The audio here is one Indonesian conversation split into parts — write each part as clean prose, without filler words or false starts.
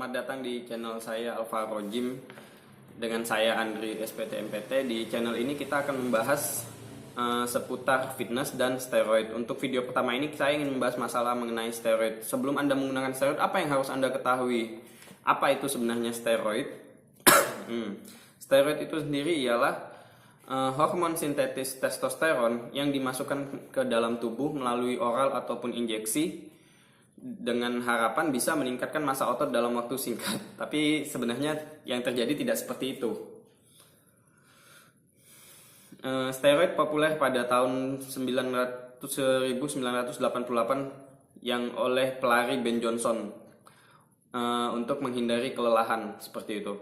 Selamat datang di channel saya Alvaro Gym. Dengan saya Andri SPT MPT. Di channel ini kita akan membahas seputar fitness dan steroid. Untuk video pertama ini saya ingin membahas masalah mengenai steroid. Sebelum Anda menggunakan steroid, apa yang harus Anda ketahui? Apa itu sebenarnya steroid? Steroid itu sendiri ialah hormon sintetis testosteron yang dimasukkan ke dalam tubuh melalui oral ataupun injeksi dengan harapan bisa meningkatkan massa otot dalam waktu singkat. Tapi sebenarnya yang terjadi tidak seperti itu. Steroid populer pada tahun 1988 yang oleh pelari Ben Johnson untuk menghindari kelelahan seperti itu.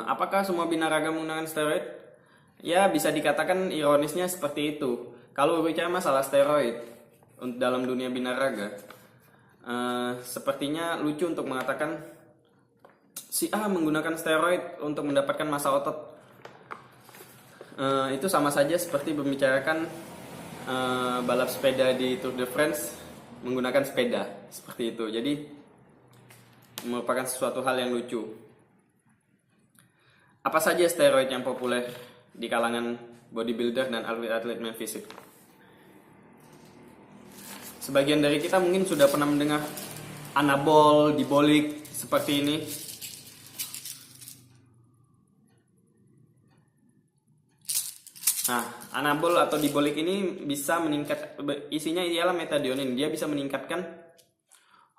Apakah semua binaraga menggunakan steroid? Ya, bisa dikatakan ironisnya seperti itu. Kalau bicara masalah steroid dalam dunia binaraga, sepertinya lucu untuk mengatakan si A menggunakan steroid untuk mendapatkan massa otot. Itu sama saja seperti membicarakan balap sepeda di Tour de France menggunakan sepeda seperti itu. Jadi merupakan sesuatu hal yang lucu. Apa saja steroid yang populer di kalangan bodybuilder dan atlet-atlet main fisik? Sebagian dari kita mungkin sudah pernah mendengar anabol, dibolik seperti ini. Nah, anabol atau dibolik ini bisa meningkat, isinya ialah metadionin. Dia bisa meningkatkan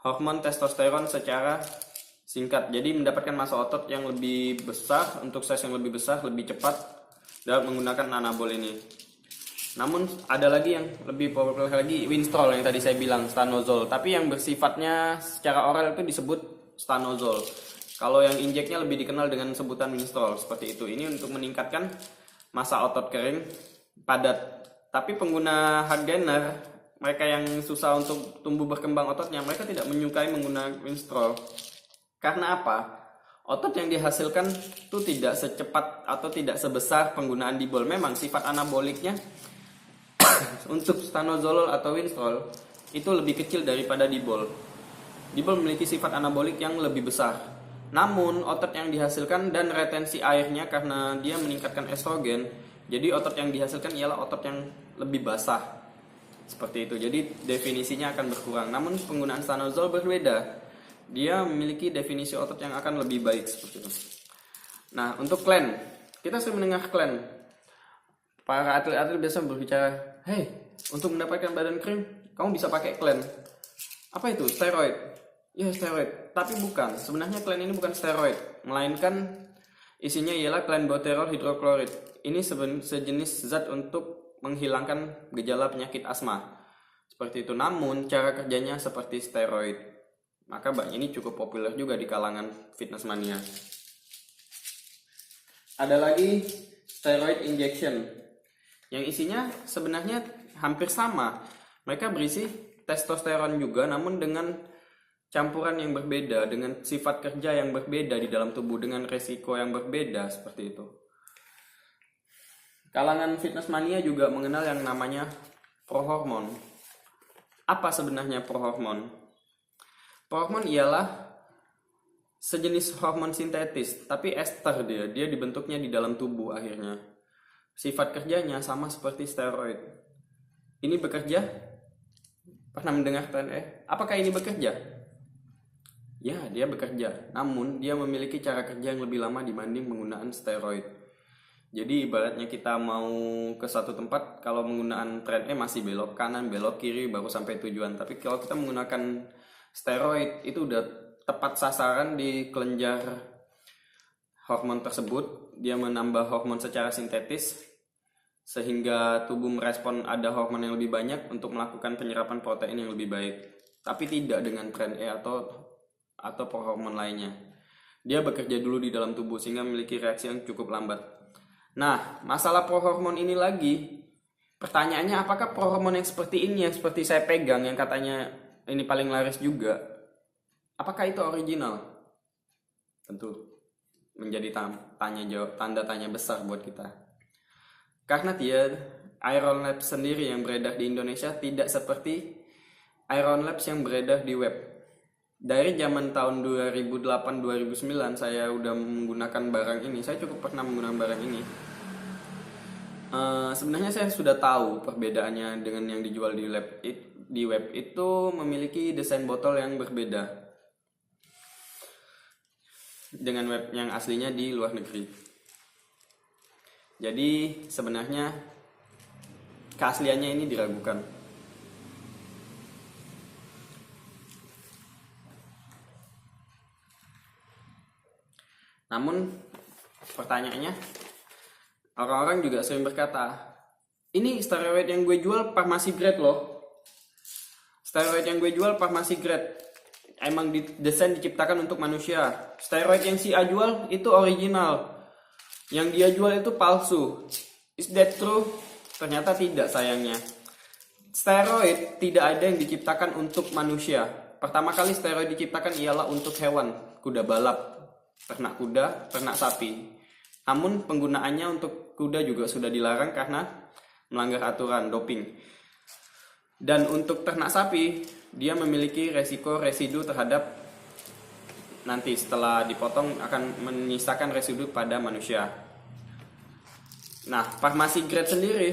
hormon testosteron secara singkat. Jadi mendapatkan massa otot yang lebih besar, untuk size yang lebih besar, lebih cepat dalam menggunakan anabol ini. Namun ada lagi yang lebih populer lagi, Winstrol yang tadi saya bilang, stanozol. Tapi yang bersifatnya secara oral itu disebut stanozol. Kalau yang injeknya lebih dikenal dengan sebutan Winstrol seperti itu. Ini untuk meningkatkan massa otot kering padat. Tapi pengguna hard gainer, mereka yang susah untuk tumbuh berkembang ototnya, mereka tidak menyukai menggunakan Winstrol. Karena apa? Otot yang dihasilkan itu tidak secepat atau tidak sebesar penggunaan dibol. Memang sifat anaboliknya untuk stanozolol atau Winstrol itu lebih kecil daripada dibol. Dibol memiliki sifat anabolik yang lebih besar. Namun otot yang dihasilkan dan retensi airnya karena dia meningkatkan estrogen, jadi otot yang dihasilkan ialah otot yang lebih basah. Seperti itu. Jadi definisinya akan berkurang. Namun penggunaan stanozol berbeda. Dia memiliki definisi otot yang akan lebih baik seperti itu. Nah, untuk clean, kita sering mendengar clean. Para atlet-atlet biasa berbicara, hey, untuk mendapatkan badan kering, kamu bisa pakai clean. Apa itu? Steroid. Ya, steroid. Tapi bukan. Sebenarnya clean ini bukan steroid, melainkan isinya ialah clenbuterol hidroklorid. Ini sejenis zat untuk menghilangkan gejala penyakit asma. Seperti itu. Namun cara kerjanya seperti steroid. Maka ini cukup populer juga di kalangan fitness mania. Ada lagi steroid injection yang isinya sebenarnya hampir sama. Mereka berisi testosteron juga, namun dengan campuran yang berbeda, dengan sifat kerja yang berbeda di dalam tubuh, dengan resiko yang berbeda seperti itu. Kalangan fitness mania juga mengenal yang namanya prohormon. Apa sebenarnya prohormon? Prohormon ialah sejenis hormon sintetis, tapi ester dia dibentuknya di dalam tubuh akhirnya. Sifat kerjanya sama seperti steroid. Ini bekerja? Pernah mendengar TNE? Apakah ini bekerja? Ya, dia bekerja. Namun, dia memiliki cara kerja yang lebih lama dibanding penggunaan steroid. Jadi, ibaratnya kita mau ke satu tempat, kalau menggunakan TNE masih belok kanan, belok kiri, baru sampai tujuan. Tapi kalau kita menggunakan steroid, itu udah tepat sasaran di kelenjar hormon tersebut. Dia menambah hormon secara sintetis sehingga tubuh merespon ada hormon yang lebih banyak untuk melakukan penyerapan protein yang lebih baik. Tapi tidak dengan tren E atau prohormon lainnya. Dia bekerja dulu di dalam tubuh sehingga memiliki reaksi yang cukup lambat. Nah, masalah prohormon ini lagi, pertanyaannya apakah prohormon yang seperti ini, yang seperti saya pegang, yang katanya ini paling laris juga, apakah itu original? Tentu menjadi tanda tanya besar buat kita. Karena Iron Labs sendiri yang beredar di Indonesia tidak seperti Iron Labs yang beredar di web. dari zaman tahun 2008-2009 saya udah menggunakan barang ini. Saya cukup pernah menggunakan barang ini. Sebenarnya saya sudah tahu perbedaannya dengan yang dijual di web itu memiliki desain botol yang berbeda dengan web yang aslinya di luar negeri. Jadi sebenarnya keasliannya ini diragukan. Namun pertanyaannya, orang-orang juga sering berkata, ini steroid yang gue jual farmasi grade loh. Steroid yang gue jual farmasi grade. Emang desain diciptakan untuk manusia. Steroid yang si A jual itu original. Yang dia jual itu palsu. Is that true? Ternyata tidak, sayangnya. Steroid tidak ada yang diciptakan untuk manusia. Pertama kali steroid diciptakan ialah untuk hewan, kuda balap, ternak kuda, ternak sapi. Namun penggunaannya untuk kuda juga sudah dilarang karena melanggar aturan doping. Dan untuk ternak sapi, dia memiliki resiko residu terhadap nanti setelah dipotong akan menyisakan residu pada manusia. Nah, farmasi grade sendiri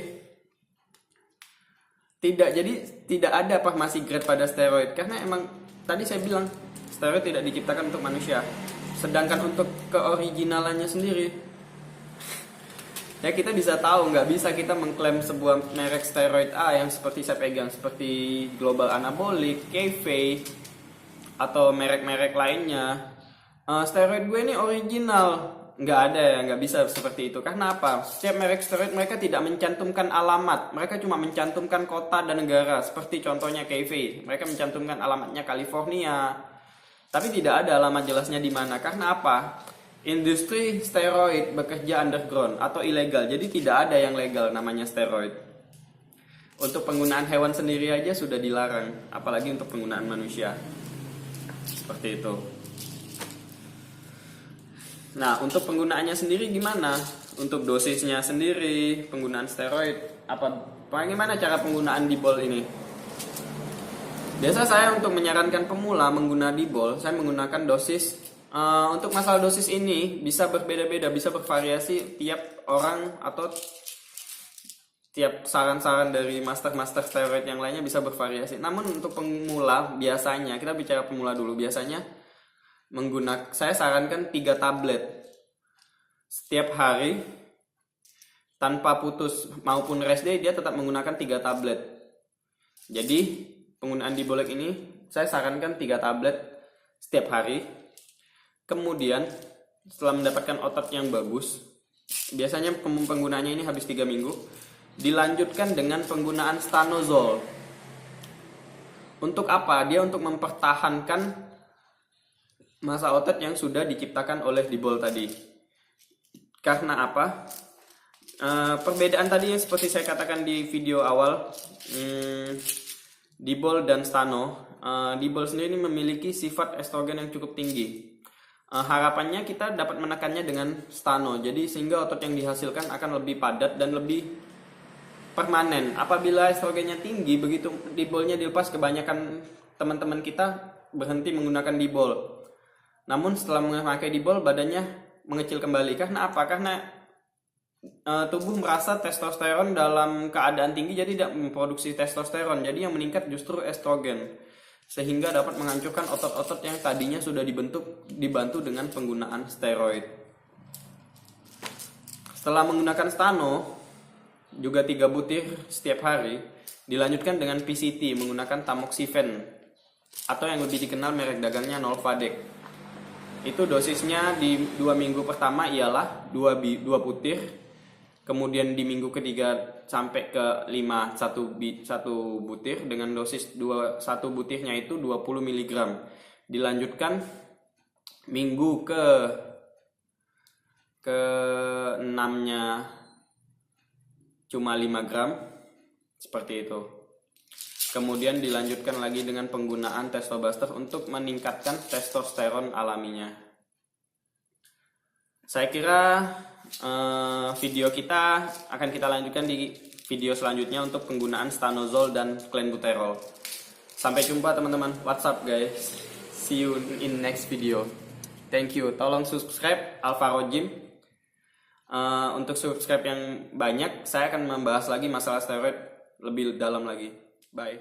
tidak ada farmasi grade pada steroid karena emang tadi saya bilang steroid tidak diciptakan untuk manusia. Sedangkan untuk keoriginalannya sendiri, ya kita bisa tahu, nggak bisa kita mengklaim sebuah merek steroid A yang seperti saya pegang, seperti Global Anabolic, Kefei, atau merek-merek lainnya. Steroid gue ini original, nggak ada ya, nggak bisa seperti itu. Karena apa? Setiap merek steroid mereka tidak mencantumkan alamat, mereka cuma mencantumkan kota dan negara. Seperti contohnya Kefei, mereka mencantumkan alamatnya California, tapi tidak ada alamat jelasnya di mana. Karena apa? Industri steroid bekerja underground atau ilegal, jadi tidak ada yang legal namanya steroid. Untuk penggunaan hewan sendiri aja sudah dilarang, apalagi untuk penggunaan manusia. Seperti itu. Nah, untuk penggunaannya sendiri gimana? Untuk dosisnya sendiri, penggunaan steroid, bagaimana cara penggunaan dibol ini? Biasa saya untuk menyarankan pemula menggunakan dibol, saya menggunakan dosis. Untuk masalah dosis ini bisa berbeda-beda, bisa bervariasi tiap orang atau tiap saran-saran dari master-master steroid yang lainnya bisa bervariasi. Namun untuk pemula biasanya, kita bicara pemula dulu, biasanya saya sarankan 3 tablet setiap hari tanpa putus maupun rest day, dia tetap menggunakan 3 tablet. Jadi penggunaan dibolek ini saya sarankan 3 tablet setiap hari. Kemudian setelah mendapatkan otot yang bagus, biasanya penggunaannya ini habis 3 minggu, dilanjutkan dengan penggunaan stanozol. Untuk apa? Dia untuk mempertahankan masa otot yang sudah diciptakan oleh dibol tadi. Karena apa? Perbedaan tadi yang seperti saya katakan di video awal, dibol dan stano. Dibol sendiri memiliki sifat estrogen yang cukup tinggi. Harapannya kita dapat menekannya dengan stano, jadi sehingga otot yang dihasilkan akan lebih padat dan lebih permanen. Apabila estrogennya tinggi, begitu dibolnya dilepas, kebanyakan teman-teman kita berhenti menggunakan dibol. Namun setelah memakai dibol, badannya mengecil kembali. Karena apa? Karena tubuh merasa testosteron dalam keadaan tinggi, jadi tidak memproduksi testosteron. Jadi yang meningkat justru estrogen, sehingga dapat menghancurkan otot-otot yang tadinya sudah dibantu dengan penggunaan steroid. Setelah menggunakan stano, juga 3 butir setiap hari, dilanjutkan dengan PCT menggunakan tamoxifen, atau yang lebih dikenal merek dagangnya Nolvadex. Itu dosisnya di 2 minggu pertama ialah 2 butir, kemudian di minggu ketiga sampai ke 5 satu butir dengan dosis 1 butirnya itu 20 mg. Dilanjutkan minggu ke 6-nya cuma 5 gram, seperti itu. Kemudian dilanjutkan lagi dengan penggunaan testobuster untuk meningkatkan testosteron alaminya. Saya kira video kita akan kita lanjutkan di video selanjutnya untuk penggunaan stanozol dan clenbuterol. Sampai jumpa teman-teman. WhatsApp guys. see you in next video. Thank you. Tolong subscribe Alvaro Gym. Untuk subscribe yang banyak, saya akan membahas lagi masalah steroid lebih dalam lagi. Bye.